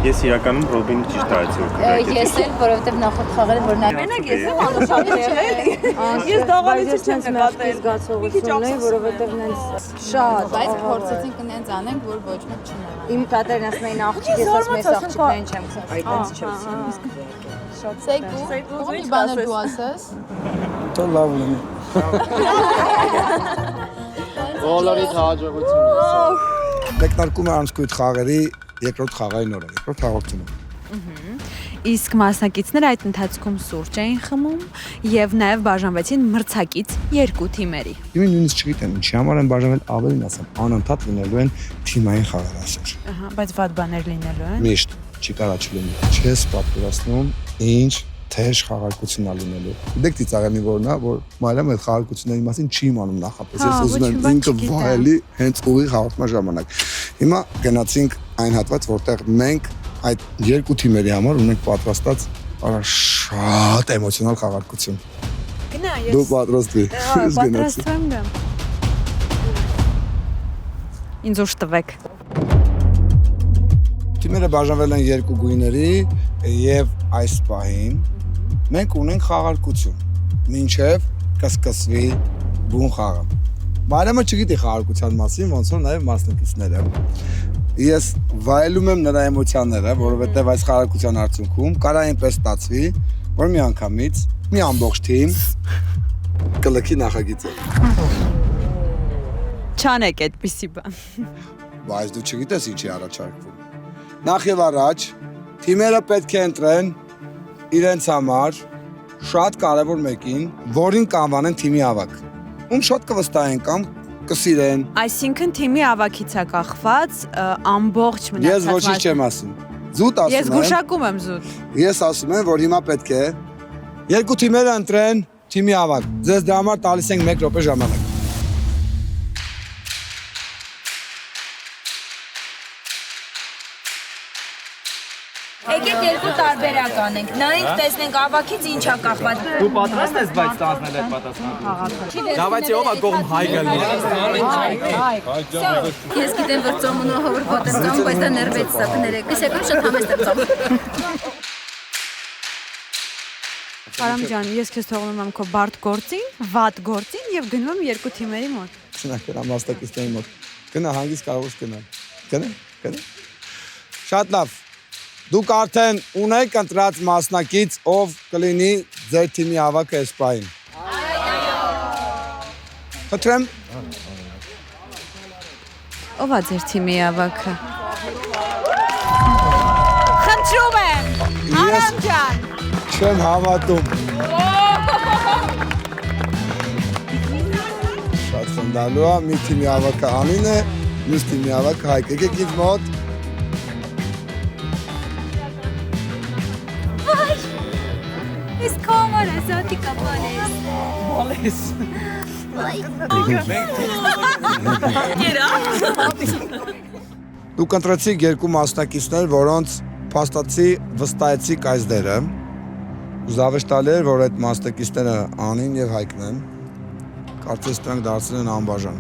Ես իրականում Ռոբինը ճիշտ է այսօր քննարկեցի։ Ես էլ, որովհետև նախորդ խաղերը որ նա Մենակ ես եմ անշահ եղել։ Ես դաղալից չեմ նկատել զգացողությունն է, որովհետև նենց շատ, բայց փորձեցինք նենց անենք, որ ոչ մեկ չնեղա։ Իմ տատերն ասում էին աղջիկ, ես ասում ես աղջիկներին չեմ քսած, այդպես չէ։ Սեյկու, ո՞ւմ բանը դու ասես։ Դա լավ ունի։ Բոլորիդ հաջողություն։ Մեկնարկում է անցքույթ խաղերի երկրորդ խաղային օրը, երկրորդ հաղորդումը։ Իսկ մասնակիցները այդ ընթացքում սուրճ էին խմում եւ նաեւ բաժանվեցին մրցակից երկու թիմերի։ Իմին նույնիսկ չգիտեմ ինչի համար են բաժանվել, ավելին ասեմ, անընդհատ լինելու են թիմային խաղեր այսօր։ Ահա, բայց վատ բաներ լինելու են։ Միշտ չի կարա չլինի։ Չես պատկերացնում ինչ թեժ խաղարկություն ա լինելու։ Դեք ծիծաղելի որն է, որ Մարիամը այդ խաղարկությունների մասին չի իմանում նախապես։ Ես ուզում եմ ինքը վայելի հենց ուղիղ հաղորդման ժամանակ։ Հիմա գնացինք այն հատված, որտեղ մենք այդ երկու թիմերի համար ունենք պատրաստած շատ էմոցիոնալ խաղարկություն։ Գնա, Դու պատրաստվի։ Պատրաստվում եմ։ Ինձ ուշ տվեք։ Թիմերը բաժանվել են երկու գույների եւ այս պահին մենք ունենք խաղարկություն։ Մինչեւ կսկսվի բուն խաղը։ Մարիամը չգիտի խաղարկության մասին, ոնց որ նաեւ մասնակիցները։ Ես վայելում եմ նրա էմոցիաները, որովհետեւ այս խաղարկության արդյունքում կարա այնպես ստացվի, որ մի անգամից մի ամբողջ թիմ կլքի նախագիծը։ Չանեք այդպիսի բան։ Բայց դու չգիտես ինչի առաջարկվում։ Նախ եւ առաջ թիմերը պետք է ընտրեն իրենց համար շատ կարևոր մեկին, որին կանվանեն թիմի ավագ։ Ում շատ կվստահեն կամ կսիրեն։ Այսինքն թիմի ավագից է կախված ամբողջ մնացած։ Ես ոչինչ չեմ ասում։ Զուտ ասում եմ։ Ես գուշակում եմ զուտ։ Ես ասում եմ, որ հիմա պետք է երկու թիմերը ընտրեն թիմի ավագ։ Ձեզ դրա համար տալիս ենք 1 րոպե ժամանակ։ Եկեք երկու տարբերակ անենք, նայենք տեսնենք ավագից ինչա կախված։ Դու պատրաստ ես բայց ստանձնել այդ պատասխանը։ Давайте оба կողմ հայ գալու։ Ես գիտեմ, որ ծոմունը հոր ոտ եմ ծոմ, բայց դա ներվեց սա կներեք։ Իսեկում շատ համեստ եմ ծոմ։ Արամ ջան, ես քեզ թողնում եմ քո բարդ գործին, վատ գործին եւ գնում եմ երկու թիմերի մոտ։ Սնակերա մասնակիցների մոտ։ Գնա հանգիստ կարող ես գնալ։ Գնա։ Շատ լավ։ Դուք արդեն ունեք ընտրած մասնակից, ով կլինի ձեր թիմի ավագը այս պահին։ Խնդրեմ։ Ո՞վ է ձեր թիմի ավագը։ Խնդրում եմ, Արամ ջան։ Չեմ հավատում։ Շատ խնդալու է, մի թիմի ավագը Անին է, մյուս թիմի ավագը Հայկ։ Եկեք ինձ մոտ։ Ես կամար է, զատիկա բալես։ Բալես։ Դուք ընտրեցիք երկու մասնակիցներ, որոնց փաստացի վստահեցիք այս դերը։ Զավեշտալի էր, որ այդ մասնակիցները Անին եւ Հայկն են։ Կարծես դրանք դարձել են անբաժան։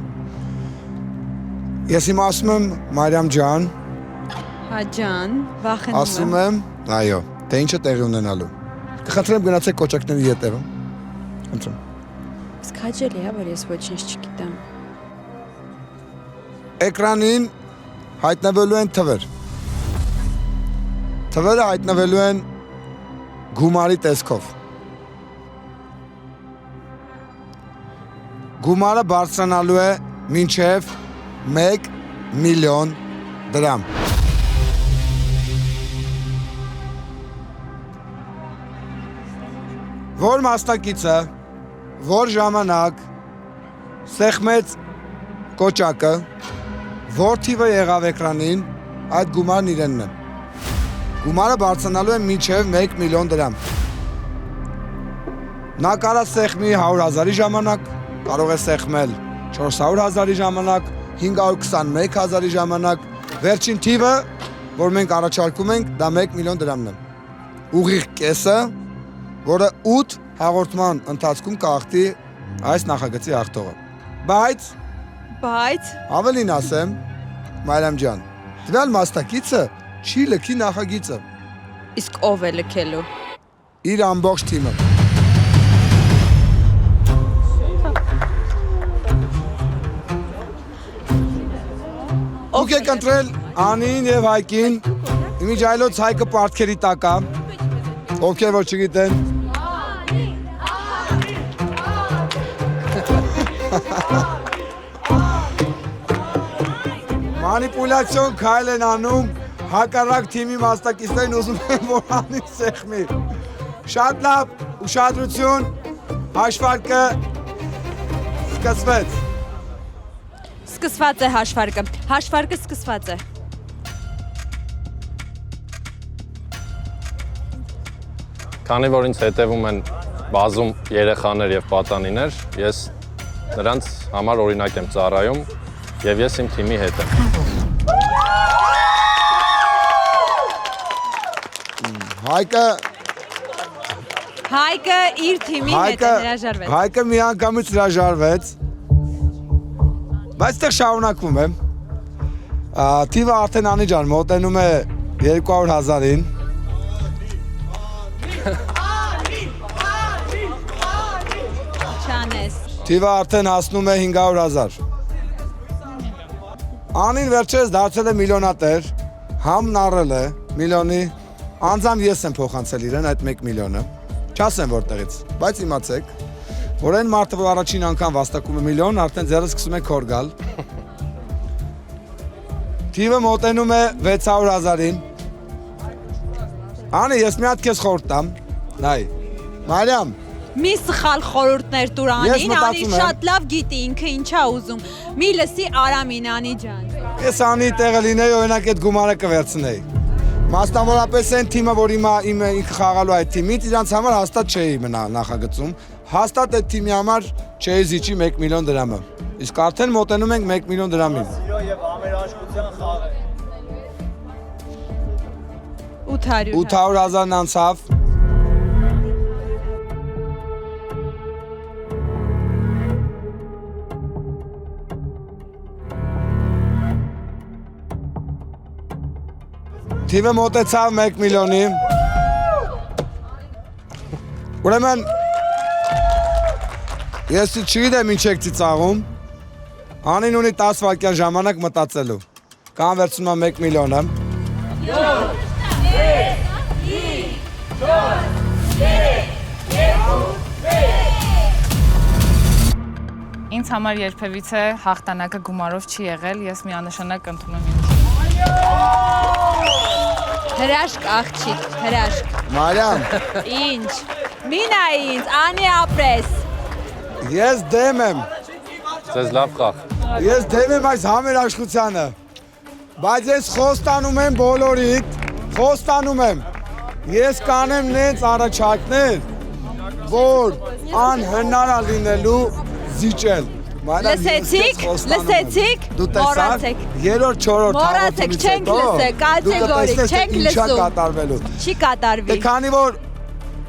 Ես հիմա ասում եմ Մարիամ ջան։ Հա ջան, վախենում եմ։ Ասում եմ, այո, թե ինչը տեղի ունենալու։ Կխնդրեմ գնացեք կոճակների ետևը։ Խնդրեմ։ Իսկ հաճելի է, որ ես ոչինչ չգիտեմ։ Էկրանին հայտնվելու են թվեր։ Թվերը հայտնվելու են գումարի տեսքով։ Գումարը բարձրանալու է մինչև 1 միլիոն դրամ։ Որ մասնակիցը, որ ժամանակ սեղմեց կոճակը, որ թիվը եղավ էկրանին, այդ գումարն իրենն է։ Գումարը բարձրանալու է մինչև 1 միլիոն դրամ։ Նա կարա սեղմի 100,000-ի ժամանակ, կարող է սեղմել 400,000-ի ժամանակ, 521,000-ի ժամանակ, վերջին թիվը, որ մենք առաջարկում ենք, դա 1 միլիոն դրամն է։ Ուղիղ կեսը, որը 8 հաղորդման ընթացքում կախտի այս նախագծի հաղթողը։ Բայց Բայց ավելին ասեմ, Մարիամ ջան, տվյալ մասնակիցը չի լքի նախագիծը։ Իսկ ով է լքելու։ Իր ամբողջ թիմը։ Դուք եք ընտրել Անին եւ Հայկին։ Իմիջայլոց Հայկը պարտքերի տակ է։ Ովքեր որ չգիտեն։ Մանիպուլյացիոն քայլ են անում, հակառակ թիմի մասնակիցներին ուզում են, որ Անին սեղմի։ Շատ լավ, ուշադրություն, հաշվարկը սկսվեց։ Սկսված է հաշվարկը։ Հաշվարկը սկսված է։ Քանի որ ինձ հետևում են բազում երեխաներ եւ պատանիներ, ես նրանց համար օրինակ եմ ծառայում եւ ես իմ թիմի հետ եմ։ Հայկը իր թիմի հետ է հրաժարվեց։ Հայկը միանգամից հրաժարվեց։ Բայց դեռ շարունակվում է։ Թիվը արդեն Անի ջան մոտենում է 200,000-ին։ Չանես։ Թիվը արդեն հասնում է 500,000։ Անին վերջերս դարձել է միլիոնատեր, համն առել է միլիոնի, անձամբ ես եմ փոխանցել իրեն այդ 1 միլիոնը, չասեմ որտեղից, բայց իմացեք, որ այն մարդը, որ առաջին անգամ վաստակում է միլիոն, արդեն ձեռը սկսում է քոր գալ։ Թիվը մոտենում է 600,000-ին։ Անի, ես մի հատ քեզ խորհուրդ տամ, նայ, Մարիամ, Մի սխալ խորհուրդներ տուր Անին, Անի շատ լավ գիտի ինքը ինչա ուզում։ Մի լսի Արամին Անի ջան։ Ես Անի տեղը լինեի, օրինակ այդ գումարը կվերցնեի։ Մասնավորապես այն թիմը, որ ինքը խաղալու այդ թիմից, իրանց համար հաստատ չէի մնա նախագծում։ Հաստատ այդ թիմի համար չէի զիջի 1 միլիոն դրամը։ Իսկ արդեն մոտենում ենք 1 միլիոն դրամին։ Եվ ամերաշխության խաղ է։ 800,000-ն անցավ։ Թիմը մոտեցավ 1 միլիոնի։ Ուրեմն ես չգիտեմ ինչ եք ծիծաղում։ Անին ունի 10 վայրկյան ժամանակ մտածելու։ Կամ վերցնում եմ 1 միլիոնը։ 7, 3, 2, 1 Ինձ համար երբևիցե հաղթանակը գումարով չի եղել, ես միանշանակ ընդունում եմ ինձ։ Հրաշք աղջիկ, հրաշք։ Մարիամ, Ինչ։ Մինա ինձ, Անի ապրես։ ես դեմ եմ։ Ձեզ լավ խաղ։ Ես դեմ եմ այս համերաշխությանը։ Բայց ես խոստանում եմ բոլորիդ, խոստանում եմ։ Ես կանեմ նենց առաջարկներ, որ անհնար է լինելու զիջել։ Լսեցիք, Դու տեսար, 3-4 մոռացեք, չենք լսել, կատեգորիկ, չենք ինչա լսում։ կատարվելու։ Չի կատարվի։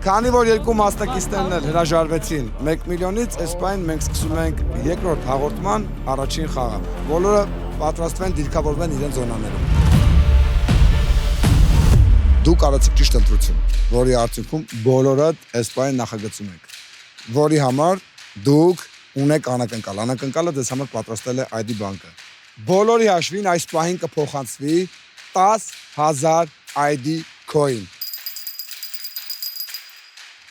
Քանի որ երկու մասնակիցներն էլ հրաժարվեցին 1 միլիոնից, այս պայն մենք սկսում ենք երկրորդ հաղորդման առաջին խաղը։ Բոլորը պատրաստվեն դիրքավորվեն իրենց զոնաներում։ Դուք արեցիք ճիշտ ընտրություն, որի արդյունքում բոլորը այս պայն նախագծում եք, որի համար դուք ունեք անակնկալ։ Անակնկալը դες համար պատրաստել է ID բանկը։ Բոլորի հաշվին այս պահին կփոխանցվի 10,000 ID coin։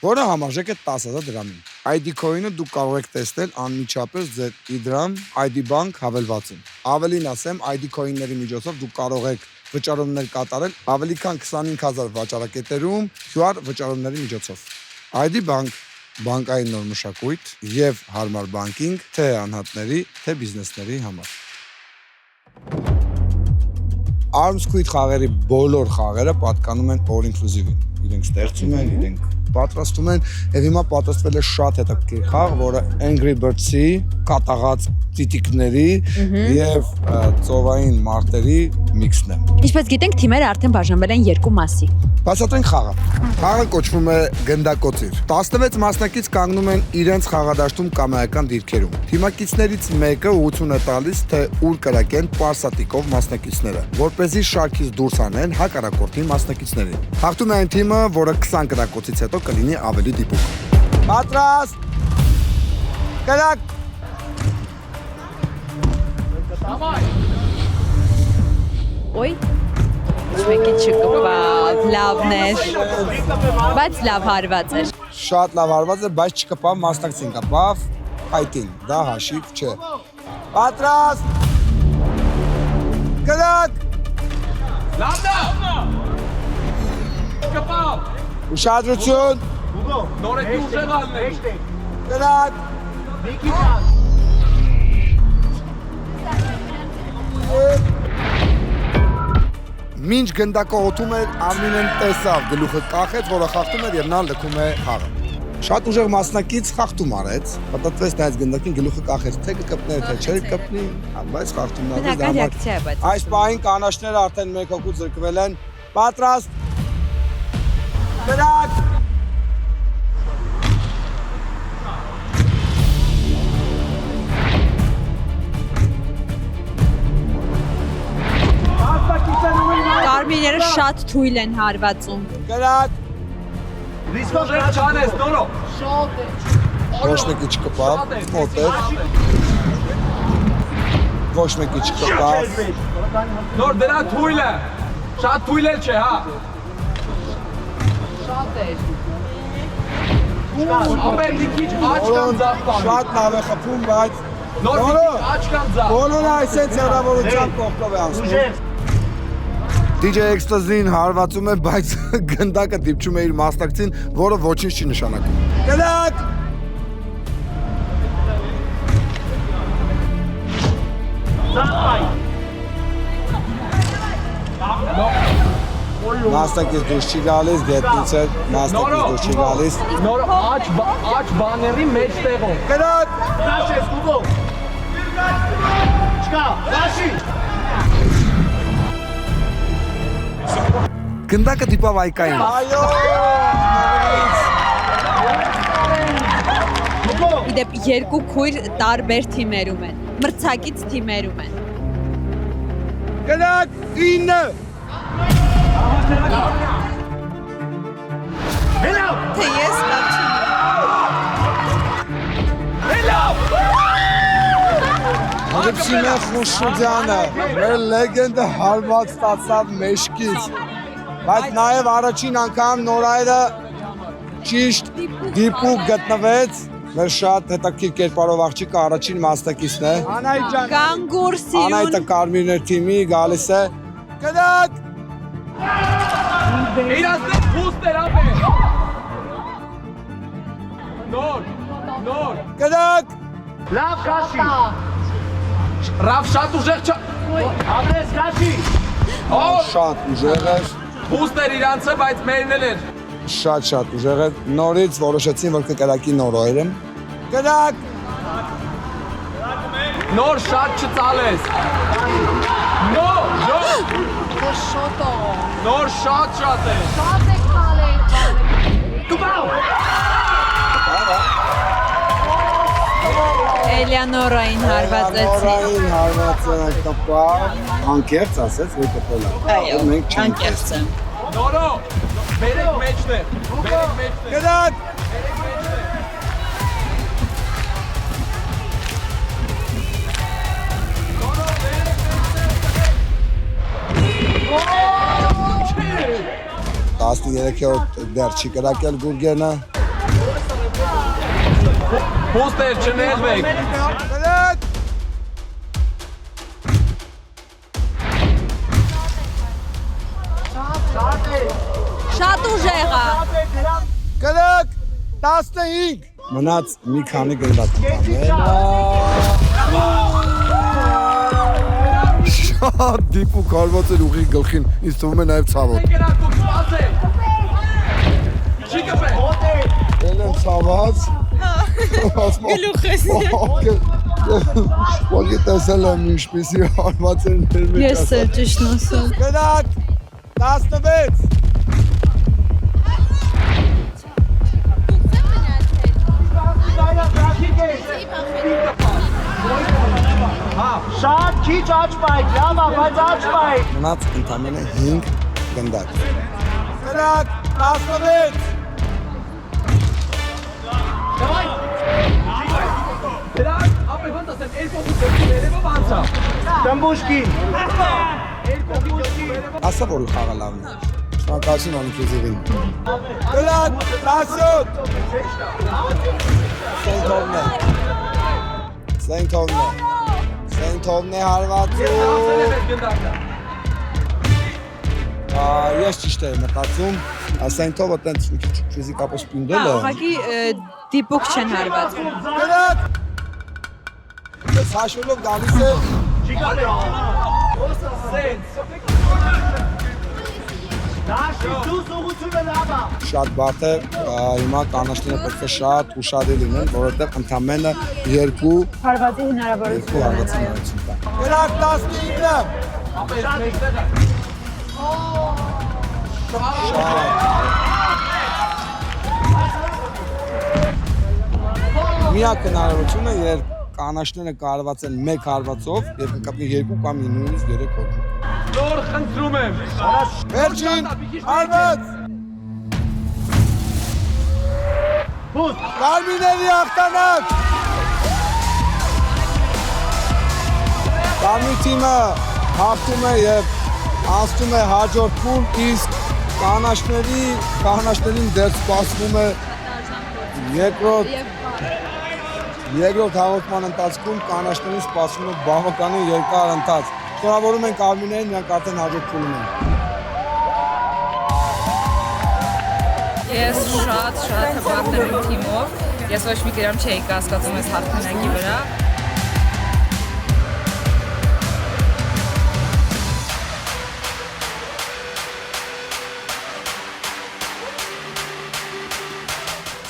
Որը համարժեք է 10,000 դրամին։ ID coin-ը դուք կարող եք տեսնել անմիջապես ձեր Idram ID bank հավելվածում։ Ավելին ասեմ, ID coin-ների միջոցով դուք կարող եք վճարումներ կատարել ավելի քան 25,000 վաճառակետերում QR վճարումների միջոցով։ ID bank բանկային նոր մշակույթ եւ հարմար բանկինգ թե անհատների, թե բիզնեսների համար։ Armsquid խաղերի բոլոր խաղերը պատկանում են All Inclusive-ին։ Իրենք ստեղծում են, իրենք պատրաստում են եւ հիմա պատրաստվել է շատ հետաքրքիր խաղ, որը Angry Birds-ի կատաղած տիտիկների եւ ծովային մարտերի միքսն է։ Ինչպես գիտենք, թիմերը արդեն բաժանվել են երկու մասի։ Բացատրենք խաղը։ Խաղը կոչվում է գնդակոծիր։ 16 մասնակից կանգնում են իրենց խաղադաշտում կամայական դիրքերում։ Թիմակիցներից մեկը ուղղություն է տալիս, թե ուր կրակեն պարսատիկով մասնակիցները, որպեսզի շարքից դուրս անեն հակառակորդի մասնակիցներին։ Հաղթում է այն թիմը, որը 20 կրակոցից հետո կլինի ավելի դիպուկ։ Պատրաստ։ Կրակ։ Ոյ։ Մեկի չկպավ, լավն էր, բայց լավ հարված էր։ Շատ լավ հարված է, բայց չկպավ, մասնակցին կպավ, հայտին, դա հաշիվ չէ։ Պատրաստ։ Կրակ։ Լավն է։ Կպավ։ Ուշադրություն։ Նորեկի ուժեղ ալնեք։ Կրակ։ Մինչ գնդակը հոտում էր, Արմինեն տեսավ, գլուխը կախեց, որը խախտում էր եւ նա լքում է խաղը։ Շատ ուժեղ մասնակից խախտում արեց, պատտվեց նայեց գնդակին, գլուխը կախեց, թե կկպներ, թե չէր կպնի, բայց խախտումն արեց Բնական ռեակցիա է, բայց այս պահին կանաչները արդեն մեկ հոգու զրկվել են։ Պատրաստ։ Կրակ։ Կարմիրները շատ թույլ են հարվածում։ Կրակ։ Ուժեղ չանես, նորո։ Ոչ մեկի չկպավ, մոտ էր։ Ոչ մեկի չկպավ։ Նոր դրա թույլ է։ Շատ թույլ էլ չէ, հա։ Ամեն մի քիչ աչ կամ ձախ տանի։ Շատ լավ է խփում, բայց Նոր մի քիչ աչ կամ ձախ։ բոլորը այսպես հեռավորությամբ կողքով է անցնում։ DJ Ecstasy-ին հարվածում է, բայց գնդակը դիպչում է իր մասնակցին, որը ոչինչ չի նշանակում։ Կրակ։ Մասնակից դուրս չի գալիս, գետնից է, մասնակից դուրս չի գալիս։ Նոր աչ բաների մեջ տեղում։ Կրակ։ Գնդակը դիպավ այկային։ Այո։ Իդեպ երկու քույր տարբեր թիմերում են, մրցակից թիմերում են։ Կրակ 9։ Թե ես լավ չեմ։ Ալեքսինա Խուշուդյանը մեր լեգենդը հարված ստացավ մեջքից, բայց նաև առաջին անգամ Նորայրը ճիշտ դիպուկ գտնվեց, մեր շատ հետաքրքիր կերպարով աղջիկը առաջին մասնակիցն է։ Անահիտ ջան, Գանգուր Սիրուն։ Անահիտը Կարմիրներ թիմի գալիս է։ Կրակ։ Իրացնեք փուստեր ապե։ Նոր։ Կրակ։ Լավ քաշի։ Ռավ շատ ուժեղ չա։ Ադրես քաշի։ Շատ ուժեղ էր։ Փուստեր իրանցը, բայց մերն էլ էր։ Շատ ուժեղ էր։ Նորից որոշեցին, որ կկրակի Նորայրը։ Կրակ։ Նոր շատ չծալես։ Նոր շատ է։ Էլեոնորային հարվածեցին։ Նորային հարվածը կպավ, անկեղծ ասեց, որ կպել է։ Այո, Մենք չենք անկեղծ եմ։ Նորո, բերեք մեջներ։ Կրակ։ Տասնի երեքերորդ դեռ չի կրակել Գուրգենը։ Փուստեր չնեղվեք։ Կրակ։ Շատ ուժեղ է։ Կրակ 15։ Մնաց մի քանի գնդակ։ Շատ դիպուկ հարված էր ուղի գլխին, ինձ թվում է նաև ցավոտ։ Կերակում, սպասեք։ Չի կպե։ Ելեն ցաված։ Գլուխ ես։ Ոգի տեսել եմ ինչպեսի հարված են մեր մեջ։ Ես էլ ճիշտ ասում։ Գնաք 16 Շատ քիչ աճպայք, լավ, բայց աճպայք։ Մնաց ընդամենը 5 գնդակ։ Գնաք 16 Դմբուշկին։ Ասա որ խաղա լավն է։ Շնորհակալություն անիքեզին։ Գնաք 17 Սենթովն է հարվածում։ Ես ճիշտ եմ մտածում, Սենթովը տենց ֆիզիկապես պինդել է։ Ուղղակի դիպուկ չեն հարվածում։ Գնաք։ Ես հաշվելով գալիս է։ Շատ բարդ է, հիմա կանաչները պետք է շատ ուշադիր լինեն, որովհետև ընդամենը 2 Հարվածի հնարավորություն հարվածի հնարավորություն կա։ Գնաք 19 Միակ հնարավորությունը, երբ կանաչները կարված են 1 հարվածով, երբ կկապնի 2 կամ նույնիսկ 3 հոգու։ Նոր խնդրում եմ։ Վերջին հարված։ Կարմիրների հաղթանակ։ Կարմիր թիմը հաղթում է եւ անցնում է հաջորդ փուլ, իսկ կանաչներին դեռ սպասվում է երկրորդ հաղորդման ընթացքում կանաչներին սպասվում է բավականին երկար ընթաց։ Շնորհավորում ենք արմիներին, նրանք արդեն հաջորդ փուլում են։ Ես շատ հպարտ եմ իմ թիմով։ Ես ոչ մի գրամ չէի կասկածում այս հաղթանակի վրա։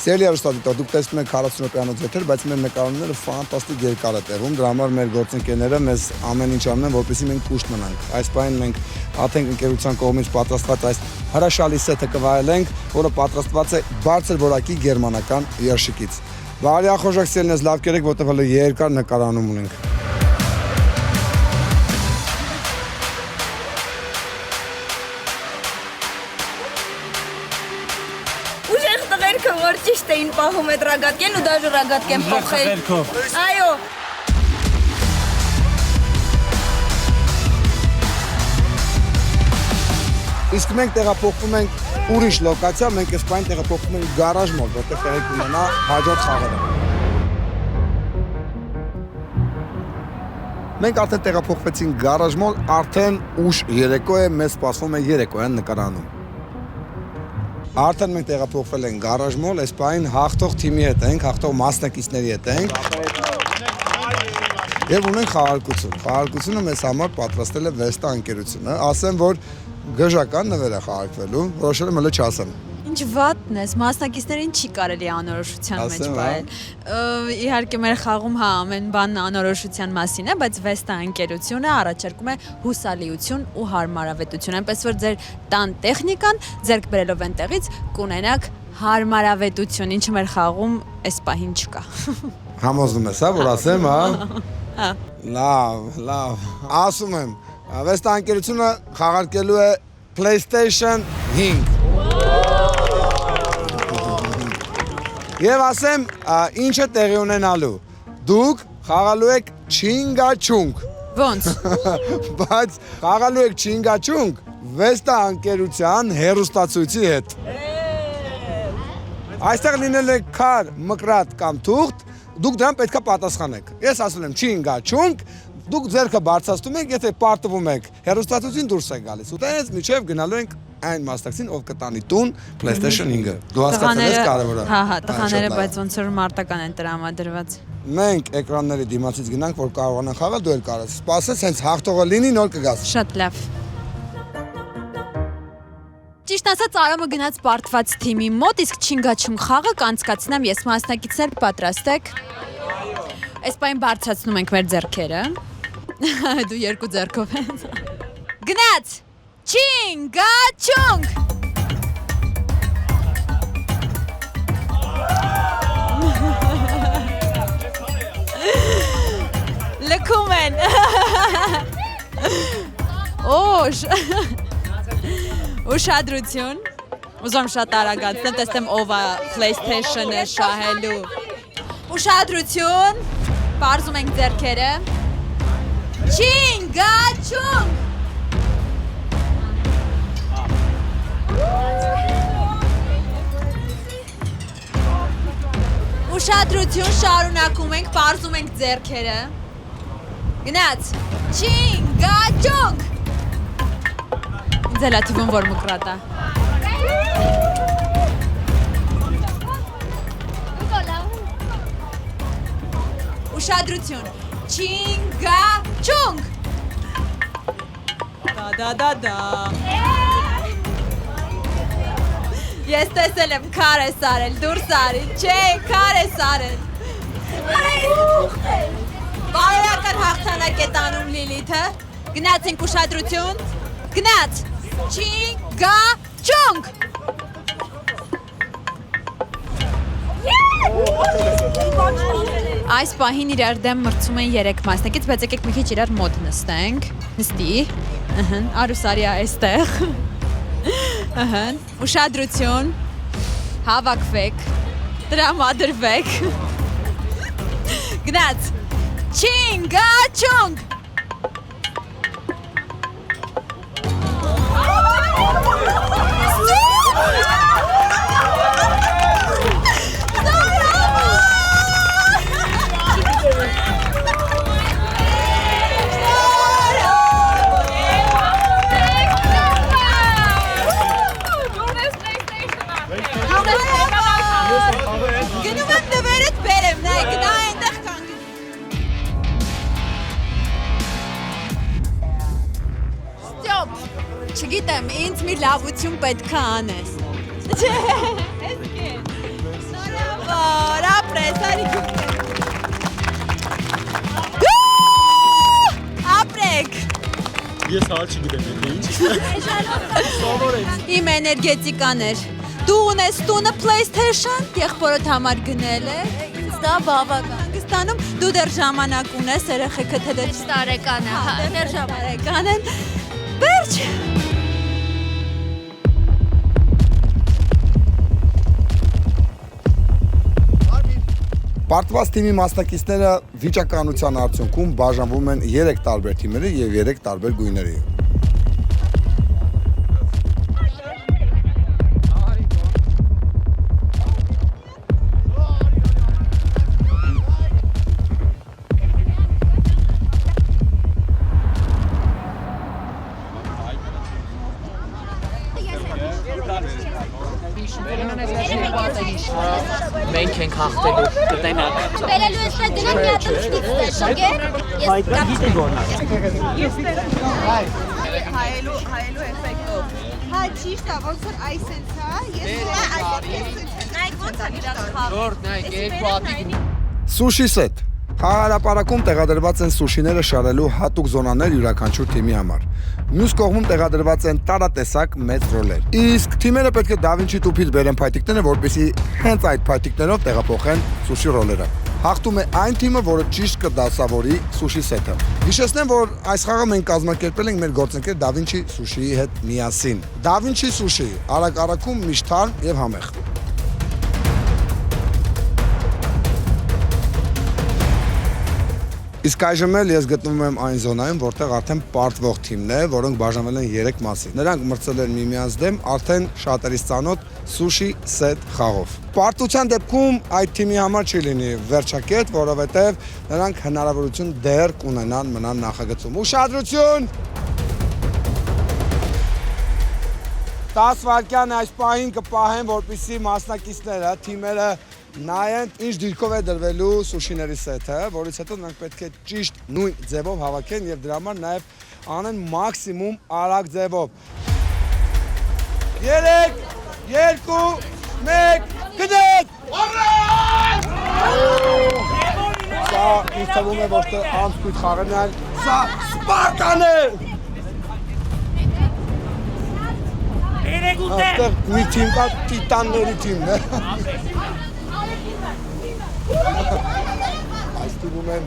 Սիրելի հեռուստադիտող, դուք տեսնում եք 40 րոպեանոց եթեր, բայց մեր նկարները ֆանտաստիկ երկար է տևում։ Դրա համար մեր գործընկերները մեզ ամեն ինչ անում են, որպեսզի մենք կուշտ մնանք։ Այս պահին մենք Աթենք ընկերության կողմից պատրաստված այս հրաշալի սեթը կվայելենք, որը պատրաստված է բարձր որակի գերմանական երշիկից։ Բարեխոժակ սիրելիներս, լավ կերեք, որտեղ հələ երկար նկարանում ունենք։ Որ ճիշտ էին պահում այդ ռագատկեն ու դաժե ռագատկեն փոխել։ Այո։ Իսկ մենք տեղափոխվում ենք ուրիշ լոկացիա, մենք այս պահին տեղափոխվում ենք գարաժ մոտ, որտեղ տեղի կունենա հաջորդ խաղերը։ Մենք արդեն տեղափոխվեցինք գարաժ մոտ, արդեն ուշ երեկո է, մեզ սպասվում է երեկոյան նկարանում։ Արդեն մենք տեղափոխվել ենք գարաժ մոլ, այս պահին հաղթող թիմի հետ ենք, հաղթող մասնակիցների հետ ենք։ Եվ ունենք խաղարկություն։ Խաղարկությունը մեզ համար պատրաստել է Վեստա ընկերությունը։ Ասեմ, որ գժական նվեր է խաղարկվելու, որոշել եմ հələ չասեմ։ Ինչ վատն ես, մասնակիցներին չի կարելի անորոշության մեջ պահել։ Իհարկե մեր խաղում ամեն բան անորոշության մասին է, բայց Վեստա ընկերությունը առաջարկում է հուսալիություն ու հարմարավետություն, այնպես որ ձեր տան տեխնիկան ձեռք բերելով այնտեղից կունենաք հարմարավետություն, ինչը մեր խաղում այս պահին չկա։ Համոզվում ես, հա, որ ասեմ, հա։ Լավ։ Ասում եմ, Վեստա ընկերությունը խաղարկելու է PlayStation 5։ Եվ ասեմ, ինչը տեղի ունենալու։ Դուք խաղալու եք չինգաչունգ։ Ոնց։ Բայց խաղալու եք չինգաչունգ Վեստա ընկերության հեռուստացույցի հետ։ Այստեղ լինել է քար, մկրատ կամ թուղթ, դուք դրան պետք է պատասխանեք։ Ես ասել եմ չինգաչունգ, դուք ձեռքը բարձրացնում եք, եթե պարտվում եք, հեռուստացույցին դուրս եք գալիս։ Ուտենց միջև գնալու ենք այն մասնակցին, ով կտանի տուն PlayStation 5-ը։ Դու հասկացել ես կարևորը։ Հա, տղաները, բայց ոնց որ մարտական են տրամադրված։ Մենք էկրանների դիմացից գնանք, որ կարողանան խաղալ, դու էլ կարաս։ Սպասես, հենց հաղթողը լինի, նոր կգաս։ Շատ լավ։ Ճիշտ ասած Արամը գնաց պարտված թիմի մոտ, իսկ չինգաչում խաղը կանցկացնեմ ես, մասնակիցներ պատրաստ եք։ Այս պայն բարձրացնում ենք մեր ձեռքերը։ Դու երկու ձեռքով ես։ Գնաց։ Չինգաչունգ։ Լքում են։ Օշ։ Ուշադրություն։ Ուզում շատ արագացնեմ, տեսնեմ ով է PlayStation-ը շահելու։ Ուշադրություն։ Պարզում ենք ձեռքերը։ Չինգաչունգ։ Ուշադրություն, շարունակում ենք, պարզում ենք ձեռքերը։ Գնաց, չինգաչունգ։ Ինձ էլ է թվում, որ մկրատ է։ Ուշադրություն, չինգաչունգ։ Դա։ Ես տեսել եմ քար է սարել, դուրս արի, չէ, քար է սարել։ Բարոյական հաղթանակ է տանում Լիլիթը։ Գնացինք ուշադրություն։ Գնաց։ Չինգաչունգ։ Այս պահին իրար դեմ մրցում են 3 մասնակից, բայց եկեք մի քիչ իրար մոտ նստենք։ Նստի։ Արուսարիա այստեղ։ Ուշադրություն, հավաքվեք, տրամադրվեք, գնաց, չինգաչունգ։ Գնում եմ նվերդ բերեմ, նայ, գնա այնտեղ կանգ։ Ստյոպ, չգիտեմ, ինձ մի լավություն պետք է անես։ Չէ, ես կեն։ Նորավոր, ապրես, արիք։ Ապրեք։ Ես հալ չգիտեմ, ինչ։ Իմ էներգետիկաներ։ Դու ունես տունը PlayStation, եղբորդ համար գնել է։ Ինձ դա բավական։ Հանգստանում դու դեռ ժամանակ ունես, երեխեքը թե դեռ 6 տարեկան է, հա, դեռ տարեկան են։ Վերջ։ Պարտված թիմի մասնակիցները վիճակականության արդյունքում բաժանվում են 3 տարբեր թիմերի եւ 3 տարբեր գույների։ Մենք ենք հաղթելու, կտենակ։ Բերելու ես նա դրանք մի հատ ստիպ ստես, օքե։ Հայելու էֆեկտով։ Հա ճիշտ է, ոնց որ այսենց, հա, ես Սուշի սեթ։ Խաղահարապարակում տեղադրված են սուշիները շարելու հատուկ զոնաներ յուրաքանչյուր թիմի համար։ Մյուս կողմում տեղադրված են տարատեսակ մեծ ռոլեր։ Իսկ թիմերը պետք է Da Vinci տուփից բերեն փայտիկները, որպեսզի հենց այդ փայտիկներով տեղափոխեն սուշի ռոլերը։ Հաղթում է այն թիմը, որը ճիշտ կդասավորի սուշի սեթը։ Հիշեցնեմ, որ այս խաղը մենք կազմակերպել ենք մեր գործընկեր Da Vinci Sushi-ի հետ միասին։ Da Vinci Sushi, արագ-արագում, միշտ թարմ եւ համեղ։ Իսկ այժմ էլ ես գտնվում եմ այն զոնայում, որտեղ արդեն պարտվող թիմն է, որոնք բաժանվել են 3 մասի։ Նրանք մրցել են միմյանց դեմ արդեն շատերից ծանոթ սուշի սեթ խաղով։ Պարտության դեպքում այդ թիմի համար չի լինի վերջակետ, որովհետև նրանք հնարավորություն դեռ կունենան մնան նախագծում։ Ուշադրություն։ 10 վայրկյան այս պահին կպահեն, որպեսզի մասնակիցները, թիմերը նայեն ինչ դիրքով է դրվելու սուշիների սեթը, որից հետո նրանք պետք է ճիշտ նույն ձևով հավաքեն եւ դրա համար նաեւ անեն մաքսիմում արագ ձևով։ 3, 2, 1, գնաց։ Սա ինձ թվում է, որ անցքույթ խաղերն են, սա Սպարտան է։ Այստեղ մի թիմ կա, տիտանների թիմն է։ Այս թվում են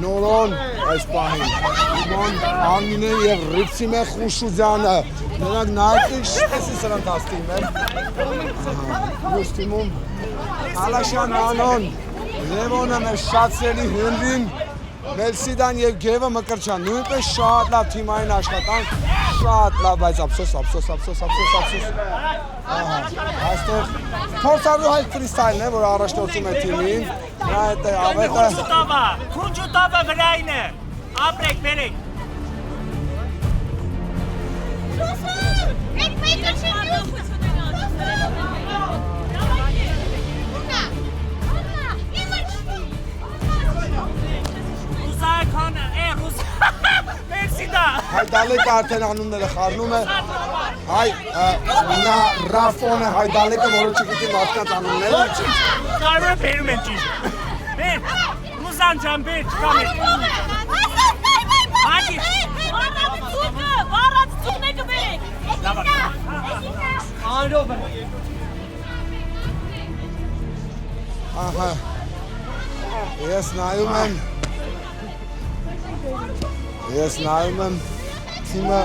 Նորոն այս պահին, Իմոն Արմինեն և Ռիպսիմե Խուշուձյանը, նրանք նայեցիք շտեսի սրանք աստիմ են։ Մյուս թիմում Ալաշյան Անոն, Լևոնը մեր շատ սելի Հենրին, Մելսիդան և Գևը Մկրչյան, նույնպես շատ լավ թիմային աշխատանք, շատ լավ, բայց ափսոս։ Այստեղ փորձառու հայ ֆրիստայլն է, որ առաջնորդում է թիմին, նրա հետ է ավետը։ Քունջուտավը վրային է, ապրեք, բերեք։ Ռուսայքանը, մերսիդա։ Հայդալեկը արդեն անունները խառնում է, նա Ռաֆոն է Հայդալեկը, որը չգիտի մարդկանց անունները։ Կարում է բերում են ճիշտ։ Բեր, Ռուսան ճան բեր, չկամ է։ Հաջի։ Վարած ծուկն եկը բերեք։ Անրով է։ Ահա, ես նայում եմ, թիմը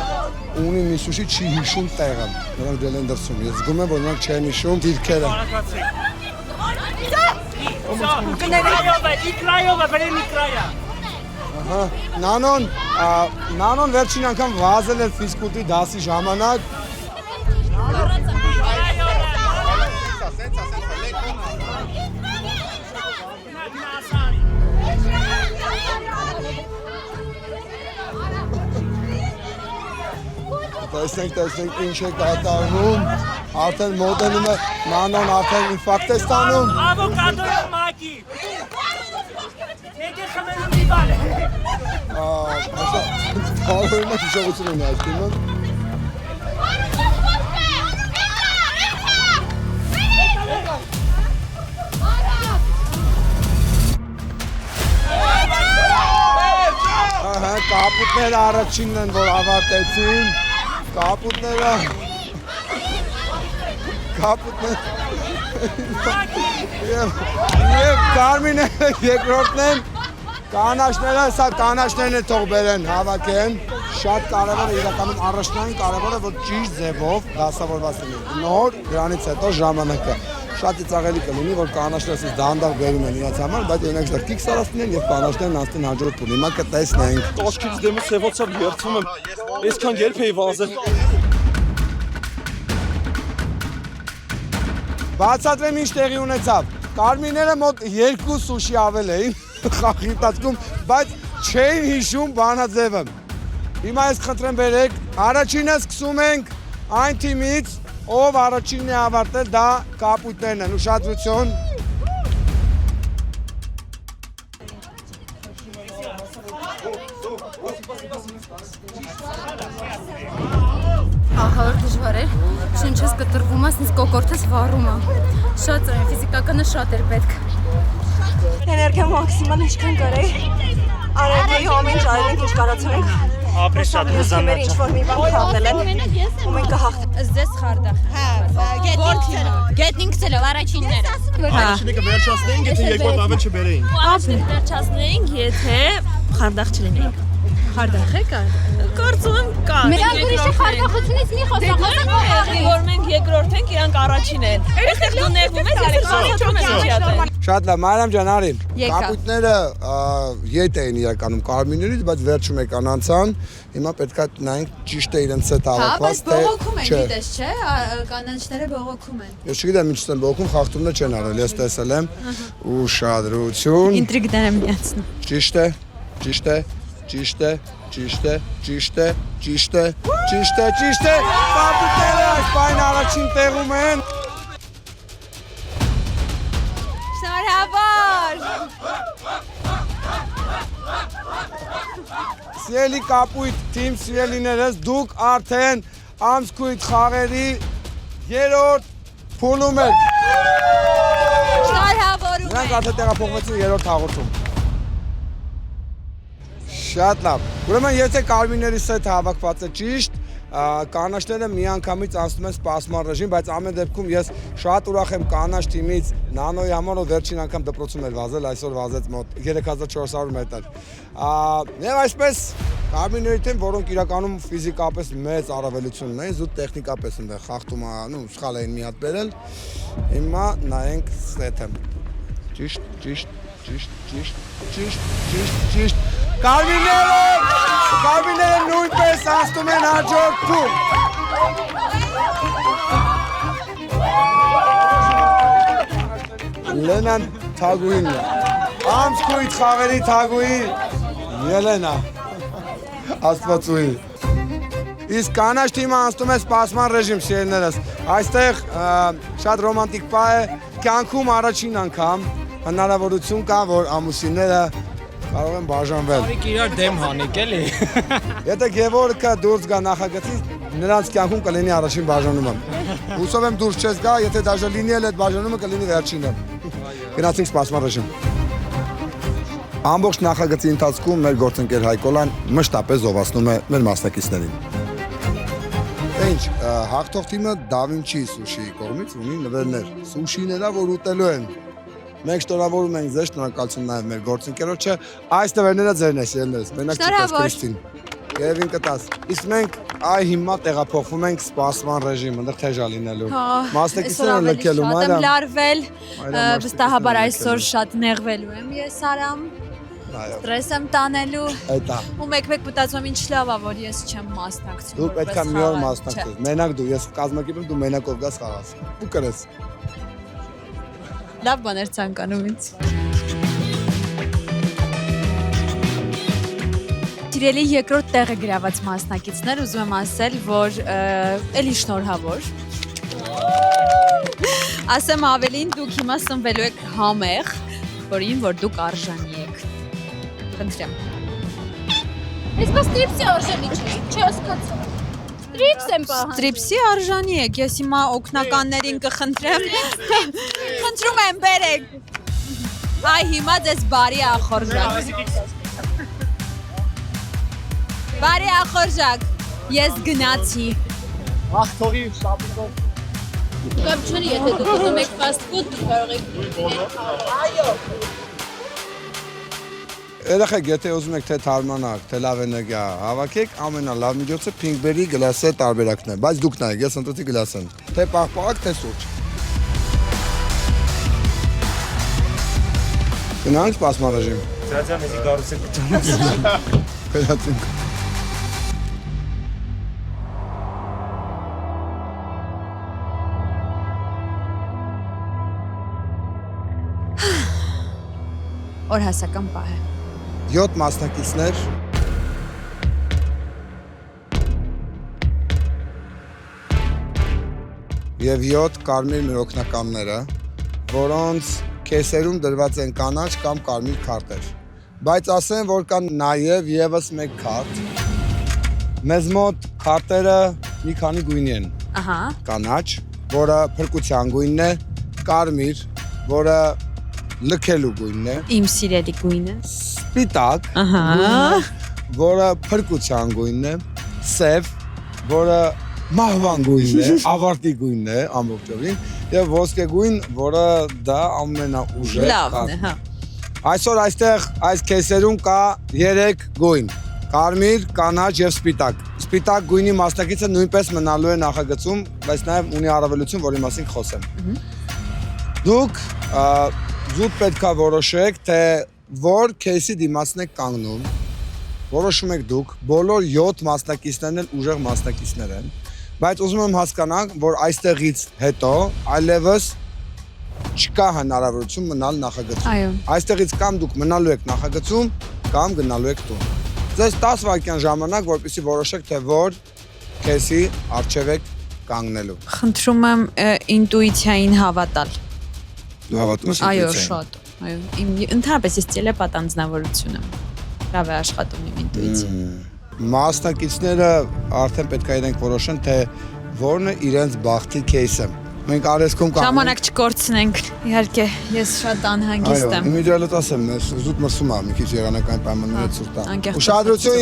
ունի մի շուշի չի հիշում տեղը, նրանք դել են դրսում, ես զգում եմ, որ նրանք չեն հիշում դիրքերը։ Իկրայով է, բերեն իկրայա։ Նանոն վերջին անգամ վազել էր ֆիզկուլտի դասի ժամանակ։ Տեսնենք ինչ է կատարվում, արդեն մոտենում է, Նանոն արդեն ինֆակտ է ստանում։ Ավոկադոյը մակի։ Եկե խմելու մի բան է։ Բարոյում է շիշողություն ունի այս թիմը։ Կապուտները առաջինն են, որ ավարտեցին, կապուտները և Կարմիները երկրորդն են, կանաչները, սա կանաչներն է թող բերեն, հավաքեն, շատ կարևոր է, իրականում առաջնային կարևոր է, որ ճիշտ ձևով դասավորված լինի, նոր դրանից հետո ժամանակը, շատ ծաղելի կլինի, որ կանաչներս դանդաղ բերում են իրաց համար, բայց ենեք զր կիքս արասնեն և կանաչներն անստին հաջորդ պուլ, հիմա կտեսնենք։ Տաշքից դեմը սևոցավ երդվում եմ, այսքան երբ էի վազել։ Բացատրեմ ինչ տեղի ունեցավ, Կարմիները մոտ 2 սուշի ավել էին խաղի ընթացքում, բայց չէին հիշում բանաձևը։ Հիմա ես խնդրեմ բերեք, առաջինը սկսում ենք այն թիմից, ով առաջինն է ավարտել, դա կապույտներն են, ուշադրություն։ Ահա որ դժվար էր, շնչս կտրվում ես, նից կոկորդս վառում է։ Շատ ծրան, ֆիզիկականը շատ էր պետք։ Էներգիա մաքսիմալ ինչքան կարեի, արևների ամեն ճայրենք ինչ կարացանենք։ Ապրես շատ հուզանա չա։ Ինչ-որ մի բան խաղնել են, ու մենք կհաղթենք։ Զես խարդախ։ Գետնինք ծելով առաջինները։ Առաջինը վերջացնեինք, եթե երկրորդ ավել չբերեին։ Առաջինը վերջացնեինք, եթե խարդախ չլինեինք։ Խարդախ է կար։ Կարծում եմ կա։ Մենք ուրիշի խարդախությունից մի խոսակ որ մենք երկրորդ ենք, իրանք առաջին են։ Այստեղ դու ներվում ես, ես բացատրում եմ ինչի ատեն։ Շատ լավ, Մարիամ ջան, արի, Եկա։ կապույտները ետ էին իրականում Կարմիներից, բայց վերջում եկան անցան, հիմա պետք է նայենք ճիշտ է իրենց հետ Հա, հավաքված, բայց բողոքում են, գիտես, չէ, կանանչները բողոքում են։ Ես չգիտեմ ինչ են բողոքում, խախտումներ չեն արել, ես տեսել եմ, ուշադրություն, Ինտրիգներ եմ միացնում։ ճիշտ է, կապույտները այս պայն առաջին տեղում են, Շնորհավոր։ Սիրելի կապույտ թիմ սիրելիներս, դուք արդեն անցքույթ խաղերի երրորդ փուլում եք։ Շնորհավորում Նրանք արդեն տեղափոխվեցին երրորդ հաղորդում։ Շատ լավ։ Ուրեմն եթե կարմիրների սեթը հավաքված է ճիշտ, կանաչները միանգամից անցնում են սպասման ռեժիմ, բայց ամեն դեպքում ես շատ ուրախ եմ կանաչ թիմից նանոյի համար, որ վերջին անգամ դպրոցում էր վազել, այսօր վազեց մոտ 3400 մետր։ Եվ այսպես կարմիրների թեմ, որոնք իրականում ֆիզիկապես մեծ առավելություն ունեն, զուտ տեխնիկապես են խախտում, սխալ էին մի հատ բերել։ Հիմա նայենք սեթը։ Ճիշտ։ Կարմիրները նույնպես անցնում են հաջորդ փուլ։ Լենան Թագուհին, ամսքույթ խաղերի Թագուհի Ելենա, աստվածուհի։ Իսկ կանաչ թիմը անցնում է սպասման ռեժիմ, սիրելիներս։ Այստեղ շատ ռոմանտիկ պահ է, կյանքում առաջին անգամ հնարավորություն կա, որ ամուսինները կարող են բաժանվել։ Արիք իրար դեմ հանիք էլի։ Եթե Գևորգը դուրս գա նախագծից, նրանց կյանքում կլինի առաջին բաժանումը։ Հուսով եմ դուրս չես գա, եթե դաժե լինի էլ այդ բաժանումը կլինի վերջինը։ Գնացինք սպասման ռեժիմ։ Ամբողջ նախագծի ընթացքում մեր գործընկեր Հայկոլան մշտապես զովացնում է մեր մասնակիցներին։ Ինչ, հաղթող թիմը Da Vinci Sushi կողմից ունի նվերներ։ Սուշիներա, որ ուտելու են։ Մենք շնորհավորում ենք ձեզ, շնորհակալություն նաև մեր գործընկերոջը։ Այս նվերները ձերն է, սիրելիներս։ Մենակ չկաս Քրիստին։ Երևին կտաս։ Իսկ մենք հիմա տեղափոխվում ենք սպասման ռեժիմ, այնտեղ թեժա լինելու։ Մասնակիցները լքելու, Շատ եմ լարվել, վստահաբար այսօր շատ նեղվելու եմ ես Արամ։ Ստրես եմ տանելու։ Այդա։ Ու մեկ-մեկ մտածում ինչ լավ է, որ ես չեմ մասնակցում։ Դու պետք է մի օր մասնակցես։ Մենակ դու, ես կազմակերպեմ, դու մենակով գաս խաղաս։ Ու կրես։ Լավ բաներ ցանկանում ինձ։ Սիրելի երկրորդ տեղը գրաված մասնակիցներ, ուզում եմ ասել, որ էլի շնորհավոր։ Ասեմ ավելին, դուք հիմա սնվելու եք համեղ, որին որ դուք արժանի եք։ Խնդրեմ։ Իսկ ստրիպսի արժանի չի, չհասկացա։ Ստրիպս եմ պահանջում։ Ստրիպսի արժանի եք, ես հիմա օգնականներին կխնդրեմ։ Խնդրում եմ, բերեք։ Այ հիմա ձեզ բարի ախորժակ։ Բարի ախորժակ, ես գնացի։ Հաղթողի շապիկով։ Կապ չունի, եթե դուք ուզում եք fast food, դուք կարող եք այո։ Երեխեք, եթե ուզում եք թե թարմանաք, թե լավ էներգիա հավաքեք, ամենալավ միջոցը Pinkberry գլասե տարբերակն է, բայց դուք նայեք, ես ընտրեցի գլասեն, թե պահպաղակ, թե սուրճ։ Գնանք սպասման ռեժիմ։ Ձյաձյան էսի գարուսը կճանաք։ Գնացինք։ Օրհասական պահ է։ 7 մասնակիցներ եւ 7 կարմիր միրօգնականները, որոնց կեսերում դրված են կանաչ կամ կարմիր քարտեր։ Բայց ասեմ, որ կան նաեւ եւս մեկ քարտ։ Մեզ մոտ քարտերը մի քանի գույնի են։ Ահա։ Կանաչ, որը փրկության գույնն է, կարմիր, որը լքելու գույնն է։ Իմ սիրելի գույնը։ Սպիտակ, Ահա։ որը փրկության գույնն է, սև, որը մահվան գույնն է, ավարտի գույնն է ամբողջովին, եւ ոսկե գույն, որը դա ամենաուժեղ լավն է, հա։ Այսօր այստեղ այս կեսերում կա 3 գույն՝ կարմիր, կանաչ եւ սպիտակ։ Սպիտակ գույնի մասնակիցը նույնպես մնալու է նախագծում, բայց նաեւ ունի առավելություն, որի մասին խոսեմ։ Դուք զուտ պետքա որոշեք, թե որ քեյսի դիմացն եք կանգնում, որոշում եք դուք, բոլոր 7 մասնակիցներն են ուժեղ մասնակիցներ են, բայց ուզում եմ հասկանալ, որ այստեղից հետո այլևս չկա հնարավորություն մնալ նախագծում։ Այո։ Այստեղից կամ դուք մնալու եք նախագծում, կամ գնալու եք տուն։ Ձեզ 10 վայրկյան ժամանակ, որպեսզի որոշեք, թե որ քեյսի առջև եք կանգնելու։ Խնդրում եմ ինտուիցիային հավատալ։ Դու հավատում ես Այո, ինտուիցիային։ շատ։ Այո, ընդհանրապես ես տելեպատ անձնավորություն եմ։ Լավ է աշխատում իմ ինտուիցիան։ Մասնակիցները արդեն պետք է իրենք որոշեն, թե որն է իրենց բախտի кейսը։ Մենք արեսքում կանում Ժամանակ չկորցնենք։ Իհարկե, ես շատ անհանգիստ եմ։ Իմիջիալոտ ասեմ, զուտ մրսում եմ մի քիչ եղանակային պայմանները ցույց տամ։ անկեղծ Ուշադրություն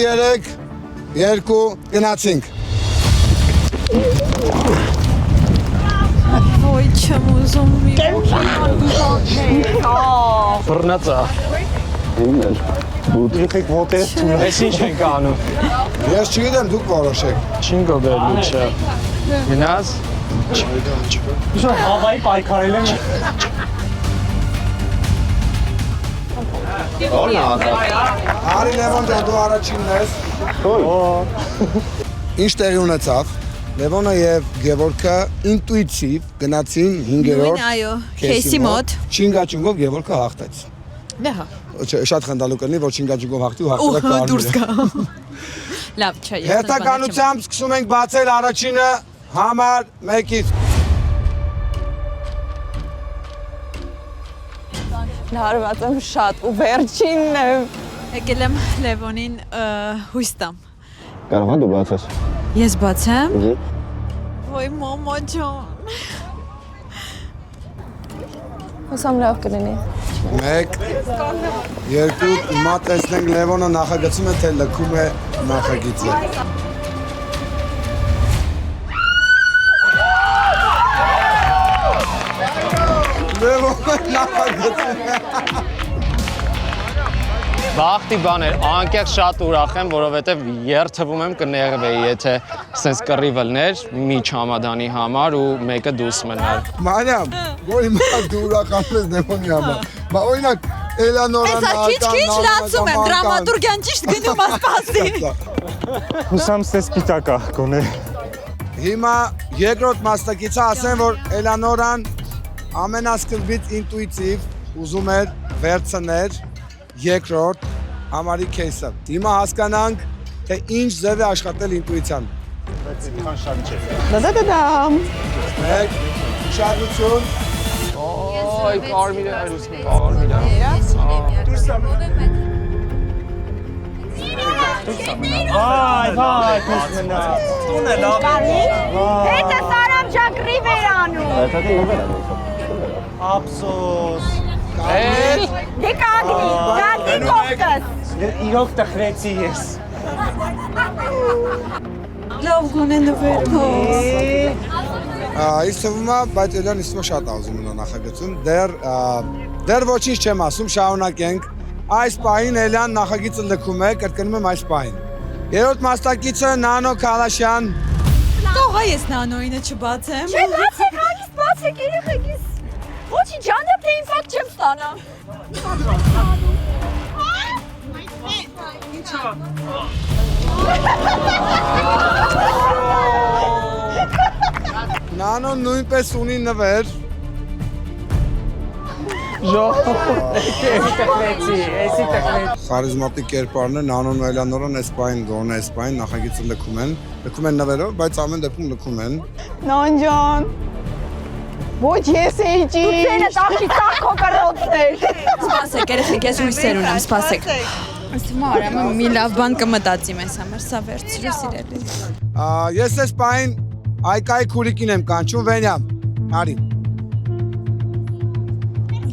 3 2 գնացինք։ Ոյ, չեմ ուզում մի Բռնածա։ Եկեք ոտես ցույց։ Էս ինչ ենք անում։ Ես չգիտեմ, դուք որոշեք։ Չինգո բերլուչա։ Գնաց։ Ուսո հավայի պայքարել եմ։ Արի Լևոն ջան, դու առաջինն ես։ Ինչ տեղի ունեցավ։ Լևոնը եւ Գևորգը ինտուիտիվ գնացին 5-րդ այո, քեյսի մոտ։ Չինգաչունգով Գևորգը հաղթեց։ Դե հա։ Շատ խնդալու կլինի, որ չինգաչունգով հաղթի ու հաղթողը Ու դուրս գա։ Լավ, չէ, ես Հետաքանությամբ սկսում ենք բացել առաջինը համար 1-ից։ Նարված եմ շատ ու վերջինն եմ։ եկել եմ Լևոնին հույս տամ։ Կարող եմ դու բացես։ Ես բացեմ։ Ոյ մամա ջան։ Հուսամ լավ կլինի։ 1 2 հիմա տեսնենք Լևոնը նախագծում է թե լքում է նախագիծը։ Լևոնը նախագծում է։ Բախտի բաներ, անկեղծ շատ ուրախ եմ, որովհետև երթվում եմ կներվեի, եթե սենց կռիվլներ մի չամադանի համար ու մեկը դուս մնար։ Մարիամ, որ հիմա դու ուրախանում ես Լևոնի համար։ Բա օրինակ Էլանորան Հեսա քիչ-քիչ լացում եմ, դրամատուրգիան ճիշտ գնում ասպասի։ Հուսամ ստես պիտակա կոնե։ Հիմա երկրորդ մասնակիցը ասեն, որ Էլանորան ամենասկզբից ինտուիտիվ ուզում էր վերցնել երկրորդ համարի кейսը։ Հիմա հասկանանք, թե ինչ ձև է աշխատել ինտուիցիան։ Այդքան շատ չէ։ Դադադամ։ Մեկ, ուշադրություն։ Օй, կարմիր է, կարմիր է։ Այ, դուրս մնա։ Տուն է լավ։ Հետը Սարամ ջակրի վերանում։ Ափսոս։ Դե կանգնի, կանգնի կողքս։ Իրոք տխրեցի ես։ Լավ գոնե նվեր։ Իսկ թվում է, բայց Էլյան իսկո շատ ազում ունա նախագծում։ Դեռ ոչինչ չեմ ասում, շարունակենք։ Այս պահին Էլյան նախագիծը լքում է, կրկնում եմ այս պահին։ Երրորդ մասնակիցը Նանո Քալաշյան։ Թող ես նանոինը չբացեմ։ Չէ, բացեք, հագիստ բացեք, երեխեքիս։ Ոչինչ, ջանդեպ թե ինձ վատ չեմ ստանա։ Նանոն նույնպես ունի նվեր։ Խարիզմատիկ կերպարն է, Նանոն ու Էլանորան այս պահին գոնե այս պահին նախագիծը լքում են նվերով, բայց ամեն դեպքում լքում են։ Նան ջան։ Ոչ ես էի ճիշտ։ Դու տախի տախո կրոցներ։ Սպասեք, երեխեք, ես հույսեր ունեմ, սպասեք։ Ըստ մարամը մի լավ բան կմտածի մեզ համար, սա վերցրու սիրելի։ Ես այս պահին Այկայի քուրիկին եմ կանչում, Վենյամ, արի։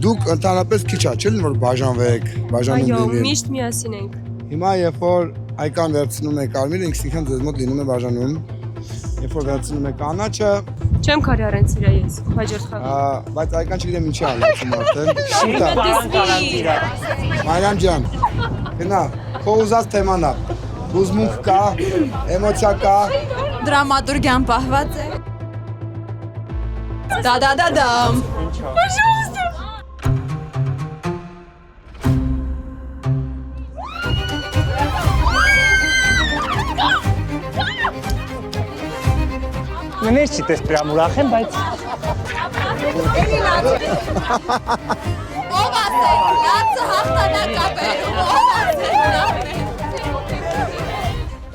Դուք ընդհանրապես քիչ աչել որ բաժանվեք, բաժանում լինի։ Այո, միշտ միասին ենք։ Հիմա երբ որ Այկան վերցնում է կարմիրը, ինքնին ձեզ մոտ լինում է բաժանում։ Երբ որ վերցնում է կանաչը, Չեմ կարի առեն սիրա ես, հաջորդ խաղ։ բայց Այկան չգիտեմ ինչի ալացում արդեն։ Շուտա։ Մարիամ ջան, գնա, քո ուզած թեման է։ Հուզմունք կա, էմոցիա կա։ Դրամատուրգիան պահված է։ Դադադադամ։ Մներ չի տես պրամ ուրախ եմ, բայց Ով ասեք, լացը հաղթանակա բերում, ով ասեք։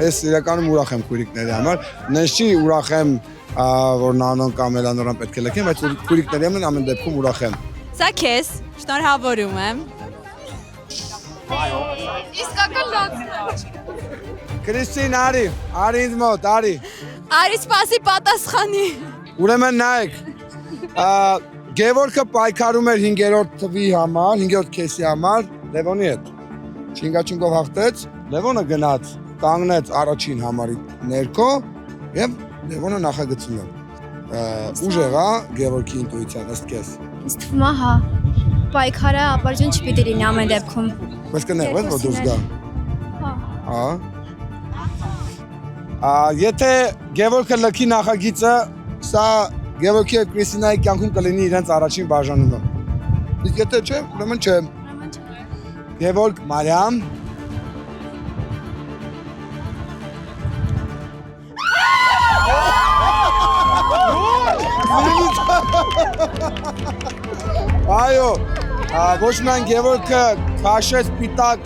Ես իրականում ուրախ եմ քուրիկների համար։ Նենց չի ուրախ եմ, որ Նանոն կամ Էլանորան պետք է լքեն, բայց քուրիկների համար ամեն դեպքում ուրախ եմ։ Սա քեզ, շնորհավորում եմ։ Իսկական լացն է։ Քրիստին, արի ինձ մոտ, արի։ Արի սպասի պատասխանի։ Ուրեմն նայեք, Գևորգը պայքարում էր 5-րդ թվի համար, 5-րդ քեսի համար Լևոնի հետ։ Չինգաչինգով հաղթեց, Լևոնը գնաց, կանգնեց առաջին համարի ներքո եւ Լևոնը նախագծում է։ Ուժ եղա Գևորգի ինտուիցիան ըստ քեզ։ Ինձ թվում է հա։ Պայքարը ապարդյուն չպիտի լինի ամեն դեպքում։ Բայց կներվես, որ դուրս գա։ Հա։ Եթե Գևորգը լքի նախագիծը, սա Գևորգի եւ Կրիստինայի կյանքում կլինի իրենց առաջին բաժանումը։ Իսկ եթե չէ, ուրեմն չէ։ Գևորգ Մարիամ Այո, ոչ միայն Գևորգը քաշեց պիտակ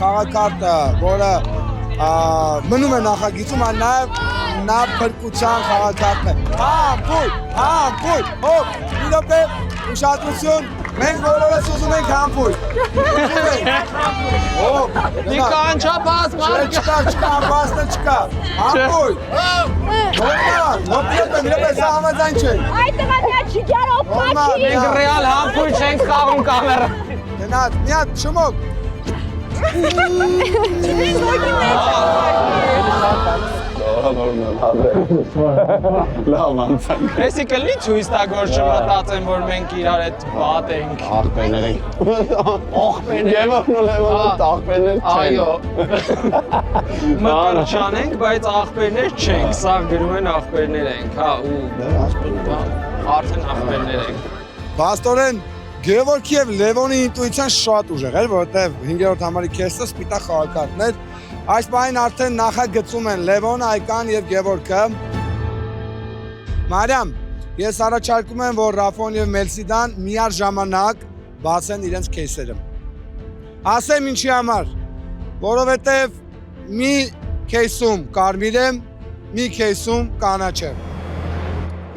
խաղակարտը, որը մնում է նախագիծում, այլ նաև նա փրկության խաղակարտն է։ Համբույր, հոп, մի րոպե, ուշադրություն, մենք բոլորս ուզում ենք համբույր։ Նիկա անչափած մարդ։ Չկա, ամբաստը չկա։ Համբույր։ Նոպիոտը, մի րոպե, սա համաձայն չէ։ Այդ տղան նա չգյարով պաչի։ Մենք ռեալ համբույր չենք խաղում կամերա։ Գնաց, մի հատ շմոք։ Էսի կլի ցույց տա որ չմտածեն որ մենք իրար հետ վատ ենք։ Աղբերներ ենք։ Գևորգն ու Լևոնը աղբերներ չեն։ Այո։ Մտար չանենք, բայց աղբերներ չենք, սա գրում են աղբերներ ենք, հա ու արդեն աղբերներ ենք։ Բաստորեն Գևորգի եւ Լևոնի ինտուիցիան շատ ուժեղ էր, որովհետեւ 5-րդ համարի քեսը սպիտակ խաղակարտն էր։ Այս բանին արդեն նախագծում են Լևոնը, Այկան եւ Գևորգը։ Մարիամ, ես առաջարկում եմ, որ Ռաֆոն եւ Մելսիդան միաժամանակ բացեն իրենց քեսերը։ Ասեմ ինչի համար, որովհետեւ մի քեսում կարմիր է, մի քեսում կանաչ է։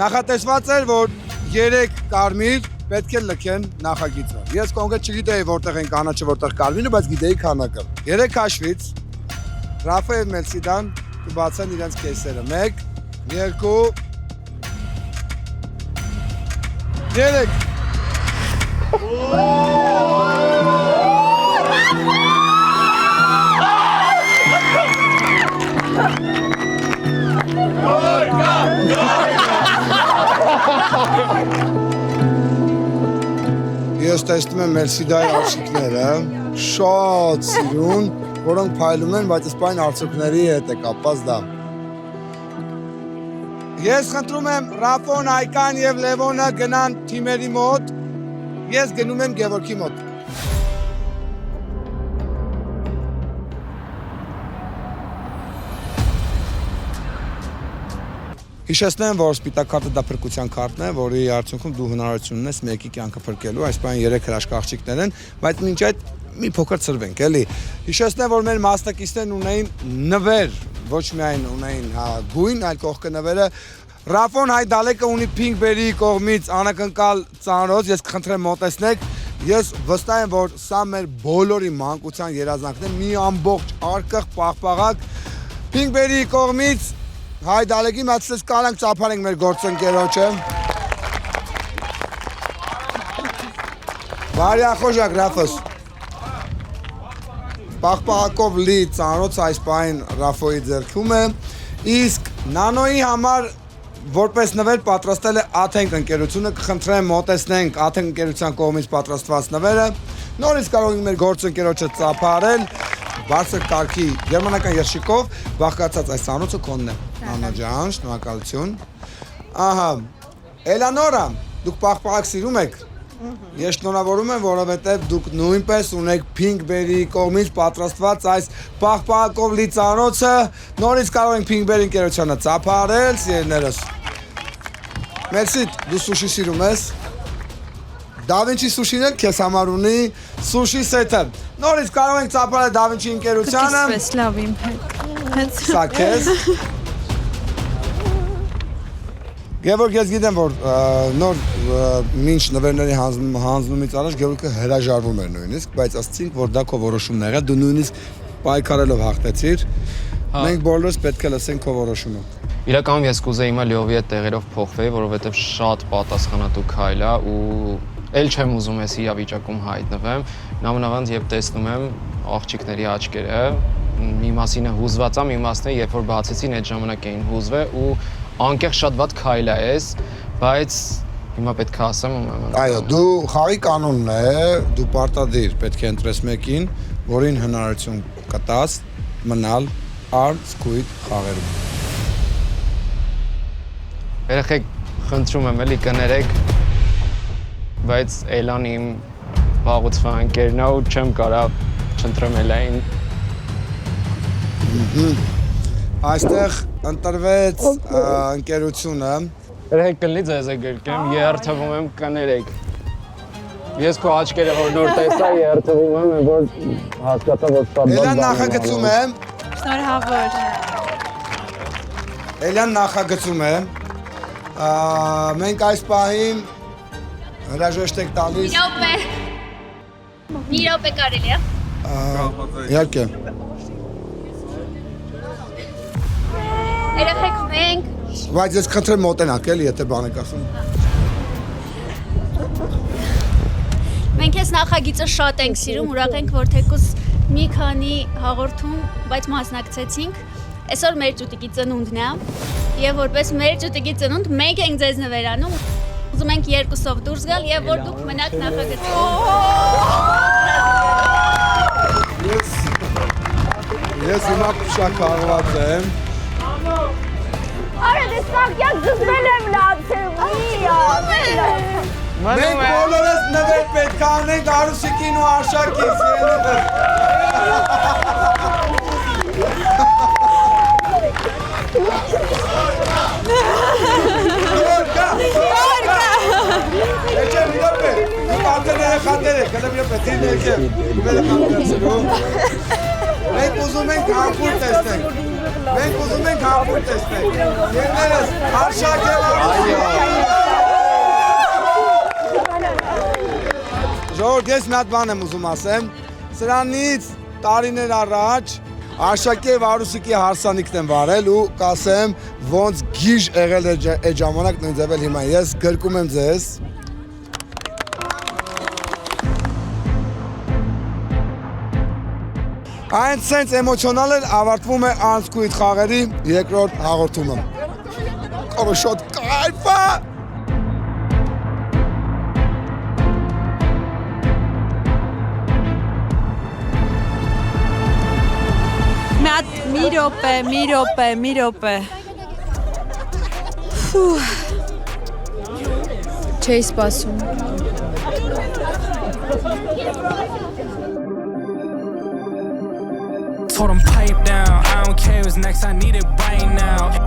Նախատեսված էր, որ 3 կարմիր պետք է լքեն նախագիծը։ Ես կոնկրետ չգիտեի որտեղ են կանաչը, որտեղ կարմիրը, բայց գիտեի քանակը։ 3 քաշվից Ռաֆա եւ Մելսիդան կբացեն իրենց քեսերը։ 1, 2, 3 Ես տեսնում եմ Մելսիդայի աշիկները, շատ սիրուն, որոնք փայլում են, բայց սպայն արցուկների հետ է կապված դա։ Ես խնդրում եմ Ռաֆոն, Այկան եւ Լևոնը գնան թիմերի մոտ, ես գնում եմ Գևորգի մոտ։ Հիշեցնեմ, որ սպիտակ քարտը դա փրկության քարտն է, որի արդյունքում դու հնարավորություն ունես մեկի կյանքը փրկելու, այս բան 3 հրաշք աղջիկներ են, բայց մինչ այդ մի փոքր ծրվենք, էլի։ Հիշեցնեմ, որ մեր մասնակիցներն ունեին նվեր, ոչ միայն ունեին գույն, այլ կողքը նվերը։ Ռաֆոն Հայդալեկը ունի Pinkberry կողմից անակնկալ ծանոթ, ես կխնդրեմ մոտեցնեք։ Ես վստահ եմ, որ սա մեր բոլորի մանկության երազանքն է, մի ամբողջ արկղ պաղպաղակ Pinkberry կողմից Հայդալեկի մացես կարանք ծափարենք մեր գործընկերոջը։ Բարյա խոժակ Ռաֆոս։ Պաղպաղակով լի ծանոց այս պահին Ռաֆոյի ձեռքում է, իսկ Նանոյի համար որպես նվեր պատրաստել է Աթենք ընկերությունը, կխնդրեմ մոտեցնենք Աթենք ընկերության կողմից պատրաստված նվերը, նորից կարող ենք մեր գործընկերոջը ծափարել, բարձր կարգի գերմանական երշիկով, բաղկացած այս ծանոթը քոնն է։ Աննա ջան, շնորհակալություն։ Ահա, Էլանորա, դուք պաղպաղակ սիրում եք։ Ես շնորհավորում եմ, որովհետև դուք նույնպես ունեք Pinkberry կողմից պատրաստված այս պաղպաղակով լի ծանոթը, նորից կարող ենք Pinkberry ընկերությանը ծափարել, սիրելիներս։ Մերսիտ, դու սուշի սիրում ես։ Դավինչի սուշին էլ քեզ համար ունի սուշի սեթը։ Նորից կարող ենք ծափարել Դավինչի ընկերությանը։ Կսպես լավ իմ հետ։ Սա քեզ։ Գևորգ, ես գիտեմ, որ նոր մինչ նվերների հանձնումից առաջ Գևորգը հրաժարվում էր նույնիսկ, բայց ասցինք, որ դա քո որոշումն է եղել, դու նույնիսկ պայքարելով հաղթեցիր։ Մենք բոլորս պետք է լսենք քո որոշումը։ Իրականում ես կուզեի հիմա Լյովի հետ տեղերով փոխվեի, որովհետև շատ պատասխանատու քայլ է ու էլ չեմ ուզում ես իրավիճակում հայտնվեմ։ Նամանավանդ երբ տեսնում եմ աղջիկների աչքերը, մի մասին է հուզված եմ, մի մասն է, երբ որ բացեցին այդ ժամանակ էին հուզվել ու անկեղ շատ վատ քայլ է էս, բայց հիմա պետք է ասեմ Այո, դու խաղի կանոնն է, դու պարտադիր պետք է ընտրես մեկին, որին հնարավորություն կտաս մնալ առ-զգույտ խաղերում։ Երեխեք, խնդրում եմ էլի կներեք, բայց Էլան իմ վաղուցվա ընկերն է ու չեմ կարա չընտրեմ Էլային։ Այստեղ ընտրվեց ընկերությունը։ Երեխեք կլինի ձեզ է գրկեմ, երթվում եմ կներեք։ Ես քո աչքերը որ նոր տեսա, երթվում եմ, որ հասկացա, որ շատ Էլան նախագծում է։ Շնորհավոր։ Էլան նախագծում է։ Մենք այս պահին հրաժեշտ ենք տալիս։ Մի րոպե կարելի է։ Իհարկե։ Երեխեք մենք Բայց ես խնդրեմ մոտենաք էլի, եթե բան եք ասում։ Մենք այս նախագիծը շատ ենք սիրում, ուրախ ենք, որ թեկուզ մի քանի հաղորդում, բայց մասնակցեցինք։ Այսօր մեր ճուտիկի ծնունդն է, եւ որպես մեր ճուտիկի ծնունդ մենք ենք ձեզ նվերանում։ Ուզում ենք երկուսով դուրս գալ եւ որ դուք մնաք նախագծում։ Ես հիմա շաքարված եմ։ Արա դες սակյակ զզվել եմ լացել, Մենք բոլորս նվեր պետք է անենք Արուսիկին ու Արշակին, Մենք ուզում ենք համբուր տեսնենք, Երներս, Արշակ և Ժողովուրդ, ես մի հատ բան եմ ուզում ասեմ, սրանից տարիներ առաջ Արշակի և Արուսիկի հարսանիքն եմ վարել ու կասեմ ոնց գիժ եղել այդ ժամանակ նույն ձև էլ հիմա ես գրկում եմ ձեզ Այն սենց էմոցիոնալ էլ ավարտվում է անցքույթ խաղերի երկրորդ հաղորդումը Կորը շոտ կայֆ է Մի րոպե Չէի սպասում Told him pipe down, I don't care what's next, I need it right now.